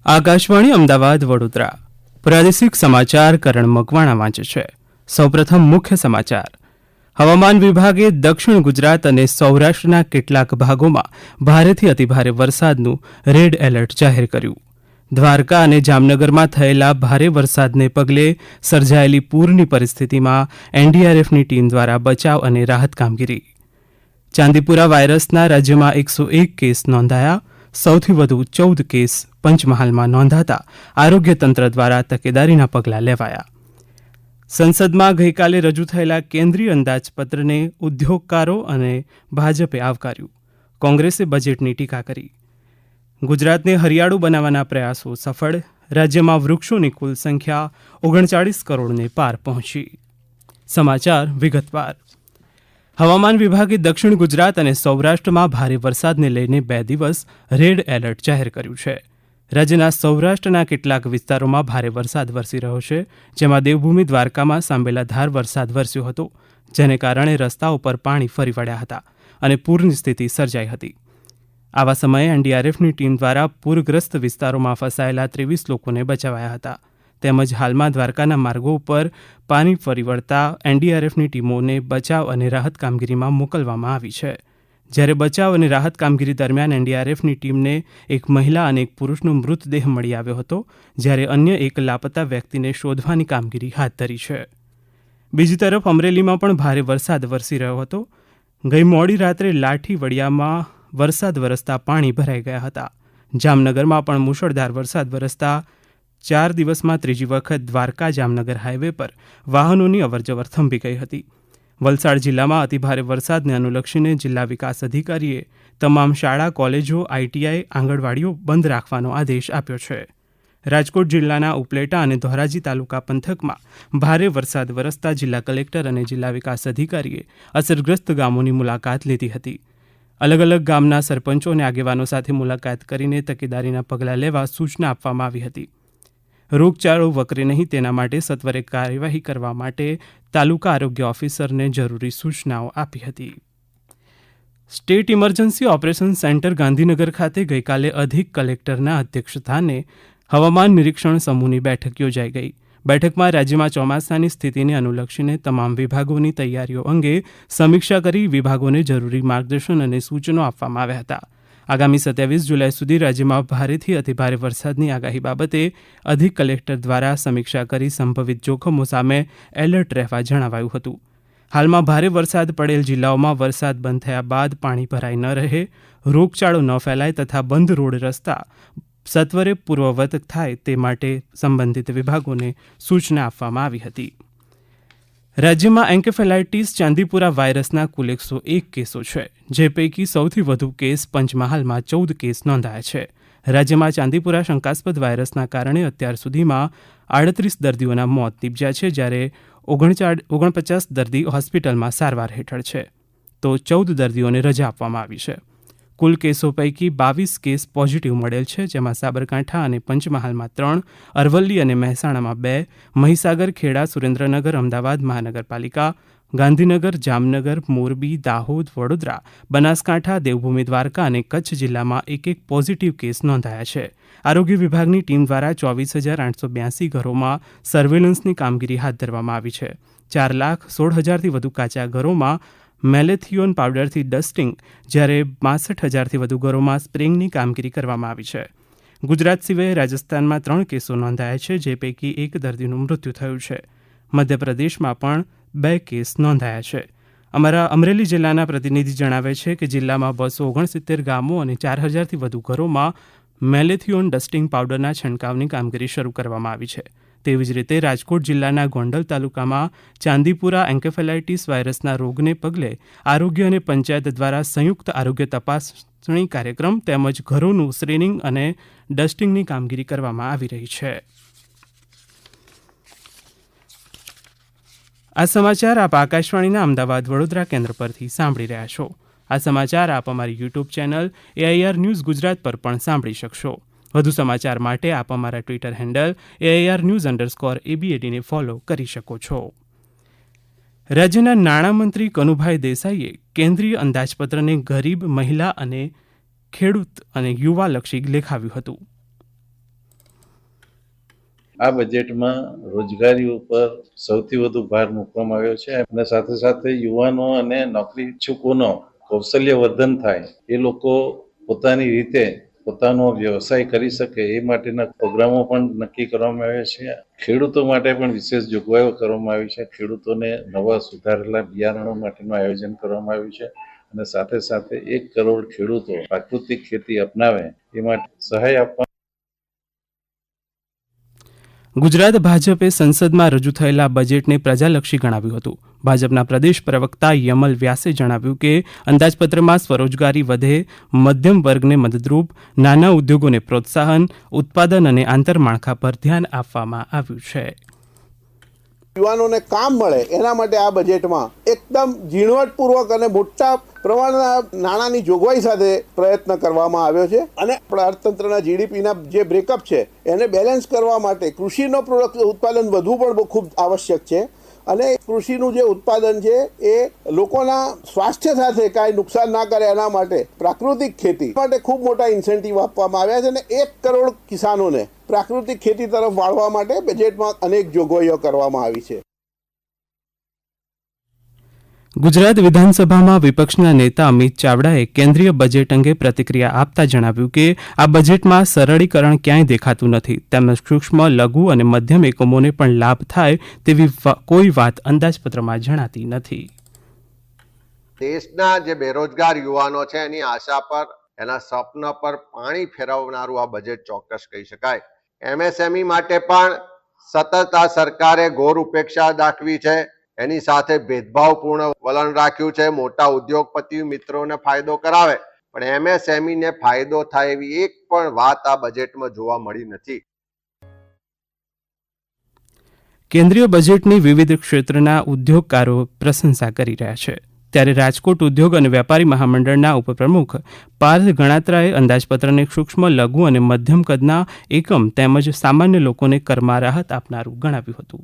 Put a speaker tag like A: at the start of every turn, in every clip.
A: આકાશવાણી અમદાવાદ વડોદરા પ્રાદેશિક સમાચાર કરણ મકવાણા વાંચે છે. સૌપ્રથમ મુખ્ય સમાચાર. હવામાન વિભાગે દક્ષિણ ગુજરાત અને સૌરાષ્ટ્રના કેટલાક ભાગોમાં ભારેથી અતિભારે વરસાદનું રેડ એલર્ટ જાહેર કર્યું. દ્વારકા અને જામનગરમાં થયેલા ભારે વરસાદને પગલે સર્જાયેલી પૂરની પરિસ્થિતિમાં એનડીઆરએફની ટીમ દ્વારા બચાવ અને રાહત કામગીરી. ચાંદીપુરા વાયરસના રાજ્યમાં 101 કેસ નોંધાયા. સૌથી વધુ 14 કેસ પંચમહાલમાં નોંધાતા આરોગ્યતંત્ર દ્વારા તકેદારીના પગલાં લેવાયા. સંસદમાં ગઈકાલે રજૂ થયેલા કેન્દ્રીય અંદાજપત્રને ઉદ્યોગકારો અને ભાજપે આવકાર્યું. કોંગ્રેસે બજેટની ટીકા કરી. ગુજરાતને હરિયાળું બનાવવાના પ્રયાસો સફળ. રાજ્યમાં વૃક્ષોની કુલ સંખ્યા 39 કરોડને પાર પહોંચી. સમાચાર વિગતવાર. હવામાન વિભાગે દક્ષિણ ગુજરાત અને સૌરાષ્ટ્રમાં ભારે વરસાદને લઈને 2 દિવસ રેડ એલર્ટ જાહેર કર્યું છે. રાજ્યના સૌરાષ્ટ્રના કેટલાક વિસ્તારોમાં ભારે વરસાદ વરસી રહ્યો છે, જેમાં દેવભૂમિ દ્વારકામાં સાંબેલાધાર વરસાદ વરસ્યો હતો, જેને કારણે રસ્તાઓ પર પાણી ફરી વળ્યા હતા અને પૂરની સ્થિતિ સર્જાઈ હતી. આવા સમયે એનડીઆરએફની ટીમ દ્વારા પૂરગ્રસ્ત વિસ્તારોમાં ફસાયેલા 23 લોકોને બચાવાયા હતા. તેમજ હાલમાં દ્વારકાના માર્ગો ઉપર પાણી ફરી વળતા એનડીઆરએફની ટીમોને બચાવ અને રાહત કામગીરીમાં મોકલવામાં આવી છે. જ્યારે બચાવ અને રાહત કામગીરી દરમિયાન એનડીઆરએફની ટીમને એક મહિલા અને એક પુરુષનો મૃતદેહ મળી આવ્યો હતો, જ્યારે અન્ય એક લાપતા વ્યક્તિને શોધવાની કામગીરી હાથ ધરી છે. બીજી તરફ અમરેલીમાં પણ ભારે વરસાદ વરસી રહ્યો હતો. ગઈ મોડી રાત્રે લાઠી વડિયામાં વરસાદ વરસતા પાણી ભરાઈ ગયા હતા. જામનગરમાં પણ મુશળધાર વરસાદ વરસતા 4 દિવસમાં ત્રીજી વખત દ્વારકા જામનગર હાઈવે પર વાહનોની અવરજવર થંભી ગઈ હતી. વલસાડ જિલ્લામાં અતિભારે વરસાદને અનુલક્ષીને જિલ્લા વિકાસ અધિકારીએ તમામ શાળા, કોલેજો, આઈટીઆઈ, આંગણવાડીઓ બંધ રાખવાનો આદેશ આપ્યો છે. રાજકોટ જિલ્લાના ઉપલેટા અને ધોરાજી તાલુકા પંથકમાં ભારે વરસાદ વરસતા જિલ્લા કલેક્ટર અને જિલ્લા વિકાસ અધિકારીએ અસરગ્રસ્ત ગામોની મુલાકાત લીધી હતી. અલગ અલગ ગામના સરપંચો અને આગેવાનો સાથે મુલાકાત કરીને તકેદારીના પગલાં લેવા સૂચના આપવામાં આવી હતી. રોગચાળો વકરે નહીં તેના માટે સત્વરે કાર્યવાહી કરવા માટે તાલુકા આરોગ્ય ઓફિસરને જરૂરી સૂચનાઓ આપી હતી. State emergency operation centre Gandhinagar ખાતે ગઈકાલે અધિક કલેક્ટરના અધ્યક્ષસ્થાને હવામાન નિરીક્ષણ સમૂહની બેઠક યોજાઈ ગઈ. બેઠકમાં રાજ્યમાં ચોમાસાની સ્થિતિને અનુલક્ષીને તમામ વિભાગોની તૈયારીઓ અંગે સમીક્ષા કરી વિભાગોને જરૂરી માર્ગદર્શન અને સૂચનો આપવામાં આવ્યા હતા. આગામી 27 જુલાઈ સુધી રાજ્યમાં ભારેથી અતિભારે વરસાદની આગાહી બાબતે અધિક કલેક્ટર દ્વારા સમીક્ષા કરી સંભવિત જોખમો સામે એલર્ટ રહેવા જણાવાયું હતું. હાલમાં ભારે વરસાદ પડેલ જિલ્લાઓમાં વરસાદ બંધ થયા બાદ પાણી ભરાઈ ન રહે, રોગચાળો ન ફેલાય તથા બંધ રોડ રસ્તા સત્વરે પૂર્વવત થાય તે માટે સંબંધિત વિભાગોને સૂચના આપવામાં આવી હતી. રાજ્યમાં એન્કેફેલાઇટિસ ચાંદીપુરા વાયરસના કુલ 101 કેસો છે, જે પૈકી સૌથી વધુ કેસ પંચમહાલમાં 14 કેસ નોંધાયા છે. રાજ્યમાં ચાંદીપુરા શંકાસ્પદ વાયરસના કારણે અત્યાર સુધીમાં 38 દર્દીઓના મોત નીપજ્યા છે, જ્યારે 49 દર્દી હોસ્પિટલમાં સારવાર હેઠળ છે, તો 14 દર્દીઓને રજા આપવામાં આવી છે. કુલ કેસો પૈકી 22 કેસ પોઝિટિવ મળેલ છે, જેમાં સાબરકાંઠા અને પંચમહાલમાં 3, અરવલ્લી અને મહેસાણામાં 2, મહીસાગર, ખેડા, સુરેન્દ્રનગર, અમદાવાદ મહાનગરપાલિકા, ગાંધીનગર, જામનગર, મોરબી, દાહોદ, વડોદરા, બનાસકાંઠા, દેવભૂમિ દ્વારકા અને કચ્છ જિલ્લામાં 1 પોઝિટિવ કેસ નોંધાયા છે. આરોગ્ય વિભાગની ટીમ દ્વારા 24,882 ઘરોમાં સર્વેલન્સની કામગીરી હાથ ધરવામાં આવી છે. 4,16,000થી વધુ કાચા ઘરોમાં મેલેથિયોન પાવડરથી ડસ્ટિંગ, જ્યારે 62,000થી વધુ ઘરોમાં સ્પ્રેઇંગની કામગીરી કરવામાં આવી છે. ગુજરાત સિવાય રાજસ્થાનમાં 3 કેસો નોંધાયા છે, જે પૈકી 1 દર્દીનું મૃત્યુ થયું છે. મધ્યપ્રદેશમાં પણ 2 કેસ નોંધાયા છે. અમારા અમરેલી જિલ્લાના પ્રતિનિધિ જણાવે છે કે જિલ્લામાં 269 ગામો અને 4,000થી વધુ ઘરોમાં મેલેથિયોન ડસ્ટિંગ પાવડરના છંટકાવની કામગીરી શરૂ કરવામાં આવી છે. તેવી જ રીતે રાજકોટ જિલ્લાના ગોંડલ તાલુકામાં ચાંદીપુરા એન્કેફેલાઇટિસ વાયરસના રોગને પગલે આરોગ્ય અને પંચાયત દ્વારા સંયુક્ત આરોગ્ય તપાસણી કાર્યક્રમ તેમજ ઘરોનું સ્ક્રીનિંગ અને ડસ્ટિંગની કામગીરી કરવામાં આવી રહી છે. આ સમાચાર આપ આકાશવાણીના અમદાવાદ વડોદરા કેન્દ્ર પરથી સાંભળી રહ્યા છો. આ સમાચાર આપ અમારી YouTube channel AIR news Gujarat પર પણ સાંભળી શકશો. વધુ સમાચાર માટે આપ અમારા ટ્વિટર હેન્ડલ AIR_news_ABAD ને ફોલો કરી શકો છો. રાજ્યના નાણામંત્રી કનુભાઈ દેસાઈએ કેન્દ્રીય અંદાજપત્રને ગરીબ, મહિલા અને ખેડૂત અને યુવાલક્ષી લેખાવ્યું હતું.
B: આ બજેટમાં રોજગારી ઉપર સૌથી વધુ ભાર મૂકવામાં આવ્યો છે અને સાથે સાથે યુવાનો અને નોકરી ઇચ્છુકોનો કૌશલ્ય વર્ધન થાય, એ લોકો પોતાની રીતે પોતાનો વ્યવસાય કરી શકે એ માટેના પ્રોગ્રામો પણ નક્કી કરવામાં આવ્યા છે. ખેડૂતો માટે પણ વિશેષ જોગવાઈઓ કરવામાં આવી છે. ખેડૂતોને નવા સુધારેલા બિયારણો માટેનું આયોજન કરવામાં આવ્યું છે અને સાથે સાથે 1 કરોડ ખેડૂતો પ્રાકૃતિક ખેતી અપનાવે એ માટે સહાય આપવા.
A: ગુજરાત ભાજપે સંસદમાં રજૂ થયેલા બજેટને પ્રજાલક્ષી ગણાવ્યું હતું. ભાજપના પ્રદેશ પ્રવક્તા યમલ વ્યાસે જણાવ્યું કે અંદાજપત્રમાં સ્વરોજગારી વધે, મધ્યમ વર્ગને મદદરૂપ, નાના ઉદ્યોગોને પ્રોત્સાહન, ઉત્પાદન અને આંતરમાળખા પર ધ્યાન આપવામાં આવ્યું છે.
C: યુવાનોને કામ મળે એના માટે આ બજેટમાં એકદમ ઝીણવટપૂર્વક અને મોટા પ્રમાણના નાણાંની જોગવાઈ સાથે પ્રયત્ન કરવામાં આવ્યો છે અને આપણા અર્થતંત્રના જીડીપીના જે બ્રેકઅપ છે એને બેલેન્સ કરવા માટે કૃષિનો ઉત્પાદન વધવું પણ ખૂબ આવશ્યક છે અને કૃષિનું જે ઉત્પાદન છે એ લોકોના સ્વાસ્થ્ય સાથે કાંઈ નુકસાન ના કરે એના માટે પ્રાકૃતિક ખેતી માટે ખૂબ મોટા ઇન્સેન્ટિવ આપવામાં આવ્યા છે અને 1 કરોડ કિસાનોને પ્રાકૃતિક ખેતી તરફ વાળવા માટે બજેટમાં અનેક જોગવાઈઓ કરવામાં આવી છે.
A: ગુજરાત વિધાનસભામાં વિપક્ષના નેતા અમિત ચાવડાએ કેન્દ્રીય બજેટ અંગે પ્રતિક્રિયા આપતા જણાવ્યું કે આ બજેટમાં સરળીકરણ ક્યાંય દેખાતું નથી તેમજ સૂક્ષ્મ, લઘુ અને મધ્યમ એકમોને પણ લાભ થાય તેવી કોઈ વાત અંદાજપત્રમાં જણાતી નથી.
D: દેશના જે બેરોજગાર યુવાનો છે એની આશા પર, એના સ્વપ્ન પર પાણી ફેરવનારું આ બજેટ ચોક્કસ કહી શકાય. MSME માટે પણ સતત આ સરકારે ઘોર ઉપેક્ષા દાખવી છે. એની સાથે ભેદભાવપૂર્ણ વલણ રાખ્યું છે. મોટા ઉદ્યોગપતિ મિત્રોને ફાયદો કરાવે પણ MSME ને ફાયદો થાય એવી એક પણ વાત આ બજેટમાં જોવા મળી નથી.
A: કેન્દ્રીય બજેટની વિવિધ ક્ષેત્રના ઉદ્યોગકારો પ્રશંસા કરી રહ્યા છે. ત્યારે રાજકોટ ઉદ્યોગ અને વેપારી મહામંડળના ઉપપ્રમુખ પાર્થ ગણાત્રાએ અંદાજપત્રને સૂક્ષ્મ, લઘુ અને મધ્યમ કદના એકમ તેમજ સામાન્ય લોકોને કરમાં રાહત આપનારું ગણાવ્યું હતું.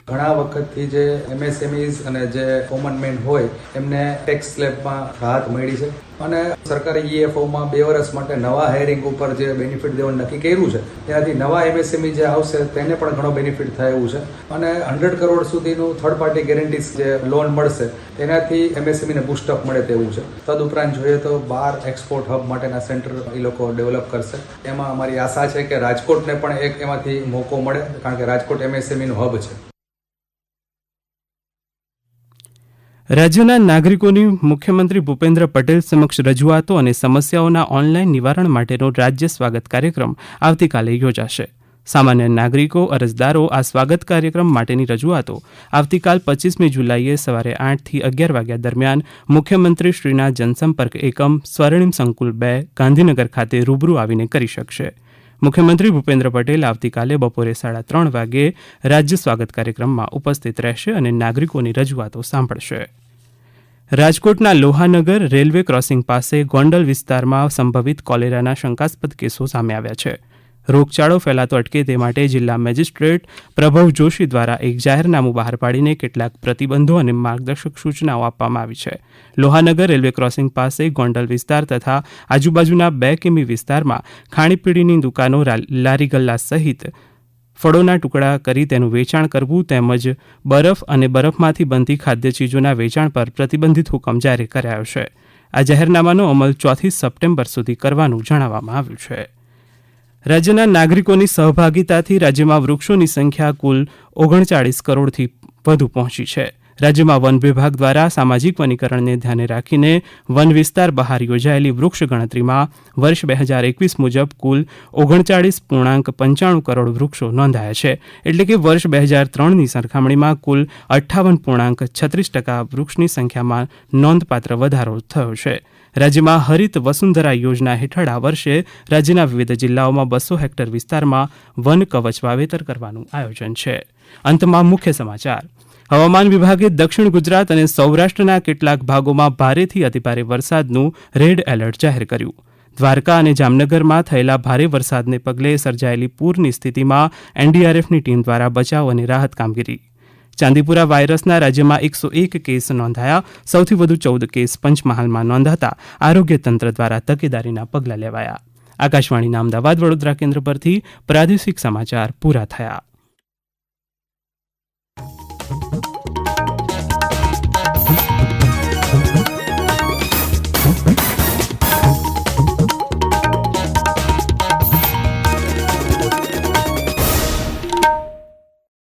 E: ઘણા વખતથી જે MSMEs અને જે કોમન મેન હોય એમને ટેક્સ સ્લેબમાં રાહત મળી છે અને સરકારે EFOમાં 2 વર્ષ માટે નવા હાયરિંગ ઉપર જે બેનિફિટ દેવાનું નક્કી કર્યું છે તેનાથી નવા MSME જે આવશે તેને પણ ઘણો બેનિફિટ થાય એવું છે અને 100 કરોડ સુધીનું થર્ડ પાર્ટી ગેરંટીઝ જે લોન મળશે તેનાથી MSME ને બૂસ્ટઅપ મળે તેવું છે. તદુપરાંત જોઈએ તો 12 એક્સપોર્ટ હબ માટેના સેન્ટર એ લોકો ડેવલપ કરશે. એમાં અમારી આશા છે કે રાજકોટને પણ એક એમાંથી મોકો મળે કારણ કે રાજકોટ MSME નું હબ છે.
A: રાજ્યના નાગરિકોની મુખ્યમંત્રી ભૂપેન્દ્ર પટેલ સમક્ષ રજૂઆતો અને સમસ્યાઓના ઓનલાઈન નિવારણ માટેનો રાજ્ય સ્વાગત કાર્યક્રમ આવતીકાલે યોજાશે. સામાન્ય નાગરિકો, અરજદારો આ સ્વાગત કાર્યક્રમ માટેની રજૂઆતો આવતીકાલ 25મી જુલાઈએ સવારે 8 થી 11 વાગ્યા દરમિયાન મુખ્યમંત્રી શ્રીના જનસંપર્ક એકમ સ્વર્ણિમ સંકુલ 2 ગાંધીનગર ખાતે રૂબરૂ આવીને કરી શકશે. મુખ્યમંત્રી ભૂપેન્દ્ર પટેલ આવતીકાલે બપોરે 3:30 વાગે રાજ્ય સ્વાગત કાર્યક્રમમાં ઉપસ્થિત રહેશે અને નાગરિકોની રજૂઆતો સાંભળશે. રાજકોટના લોહાનગર રેલવે ક્રોસિંગ પાસે ગોંડલ વિસ્તારમાં સંભવિત કોલેરાના શંકાસ્પદ કેસો સામે આવ્યા છે. રોગચાળો ફેલાતો અટકે તે માટે જિલ્લા મેજિસ્ટ્રેટ પ્રભવ જોશી દ્વારા એક જાહેરનામું બહાર પાડીને કેટલાક પ્રતિબંધો અને માર્ગદર્શક સૂચનાઓ આપવામાં આવી છે. લોહાનગર રેલવે ક્રોસિંગ પાસે ગોંડલ વિસ્તાર તથા આજુબાજુના 2 કિમી વિસ્તારમાં ખાણીપીણીની દુકાનો, લારી ગલ્લા સહિત ફળોના ટુકડા કરી તેનું વેચાણ કરવું તેમજ બરફ અને બરફમાંથી બનતી ખાદ્ય ચીજોના વેચાણ પર પ્રતિબંધિત હુકમ જારી કરાયો છે. આ જાહેરનામાનો અમલ 4 સપ્ટેમ્બર સુધી કરવાનું જણાવવામાં આવ્યું છે. રાજ્યના નાગરિકોની સહભાગિતાથી રાજ્યમાં વૃક્ષોની સંખ્યા કુલ 39 કરોડથી વધુ પહોંચી છે. રાજ્યમાં વન વિભાગ દ્વારા સામાજિક વનીકરણને ધ્યાને રાખીને વન વિસ્તાર બહાર યોજાયેલી વૃક્ષ ગણતરીમાં વર્ષ 2021 મુજબ કુલ 39.95 કરોડ વૃક્ષો નોંધાયા છે. એટલે કે વર્ષ 2003ની સરખામણીમાં કુલ 58.36% વૃક્ષની સંખ્યામાં નોંધપાત્ર વધારો થયો છે. રાજ્યમાં હરિત વસુંધરા યોજના હેઠળ આ વર્ષે રાજ્યના વિવિધ જિલ્લાઓમાં 200 હેક્ટર વિસ્તારમાં વન કવચ વાવેતર કરવાનું આયોજન છે. અંતમાં મુખ્ય સમાચાર. હવામાન વિભાગે દક્ષિણ ગુજરાત અને સૌરાષ્ટ્રના કેટલાક ભાગોમાં ભારેથી અતિભારે વરસાદનું રેડ એલર્ટ જાહેર કર્યું. દ્વારકા અને જામનગરમાં થયેલા ભારે વરસાદને પગલે સર્જાયેલી પૂરની સ્થિતિમાં NDRFની ટીમ દ્વારા બચાવ અને રાહત કામગીરી. ચાંદીપુરા વાયરસના રાજ્યમાં 101 કેસ નોંધાયા. સૌથી વધુ 14 કેસ પંચમહાલમાં નોંધાતા આરોગ્ય તંત્ર દ્વારા તકેદારીના પગલાં લેવાયા. આકાશવાણીના અમદાવાદ વડોદરા કેન્દ્ર પરથી પ્રાદેશિક સમાચાર પૂરા થયા.